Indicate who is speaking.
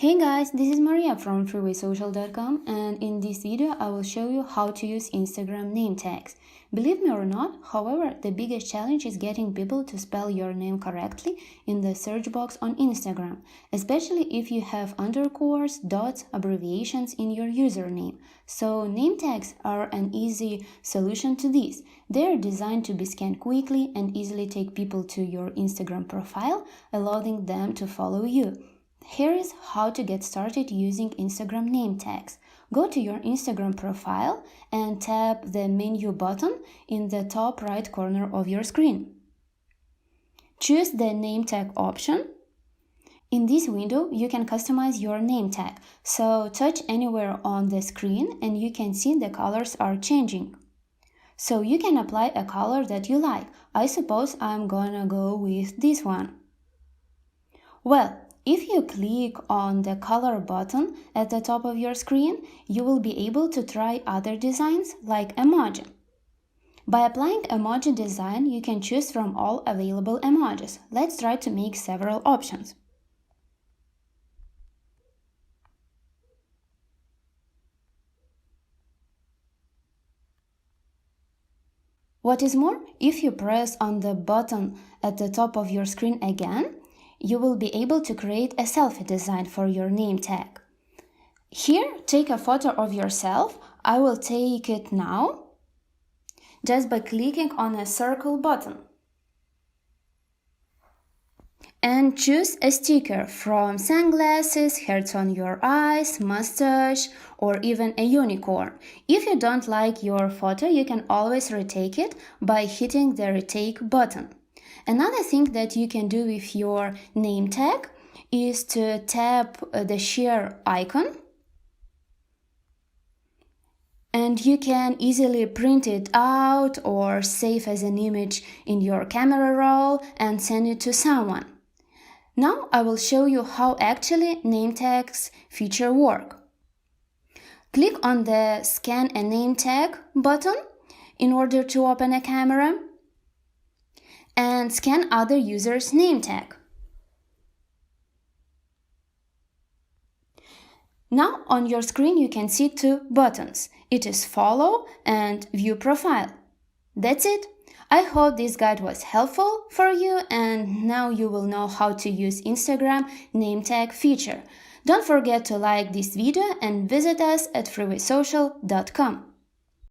Speaker 1: Hey guys, this is Maria from freewaysocial.com, and in this video I will show you how to use Instagram name tags. Believe me or not, however, the biggest challenge is getting people to spell your name correctly in the search box on Instagram, especially if you have underscores, dots, abbreviations in your username. So name tags are an easy solution to this. They are designed to be scanned quickly and easily take people to your Instagram profile, allowing them to follow you. Here is how to get started using Instagram name tags. Go to your Instagram profile and tap the menu button in the top right corner of your screen. Choose the name tag option. In this window, you can customize your name tag, so touch anywhere on the screen and you can see the colors are changing. So you can apply a color that you like. I suppose I'm gonna go with this one. Well, if you click on the color button at the top of your screen, you will be able to try other designs like emoji. By applying emoji design, you can choose from all available emojis. Let's try to make several options. What is more, if you press on the button at the top of your screen again, you will be able to create a selfie design for your name tag. Here, take a photo of yourself. I will take it now, just by clicking on a circle button. And choose a sticker from sunglasses, hearts on your eyes, moustache, or even a unicorn. If you don't like your photo, you can always retake it by hitting the retake button. Another thing that you can do with your name tag is to tap the share icon, and you can easily print it out or save as an image in your camera roll and send it to someone. Now I will show you how actually name tags feature work. Click on the Scan a Name Tag button in order to open a camera, and scan other user's name tag. Now on your screen you can see two buttons. It is Follow and View Profile. That's it. I hope this guide was helpful for you, and now you will know how to use Instagram name tag feature. Don't forget to like this video and visit us at freewaysocial.com.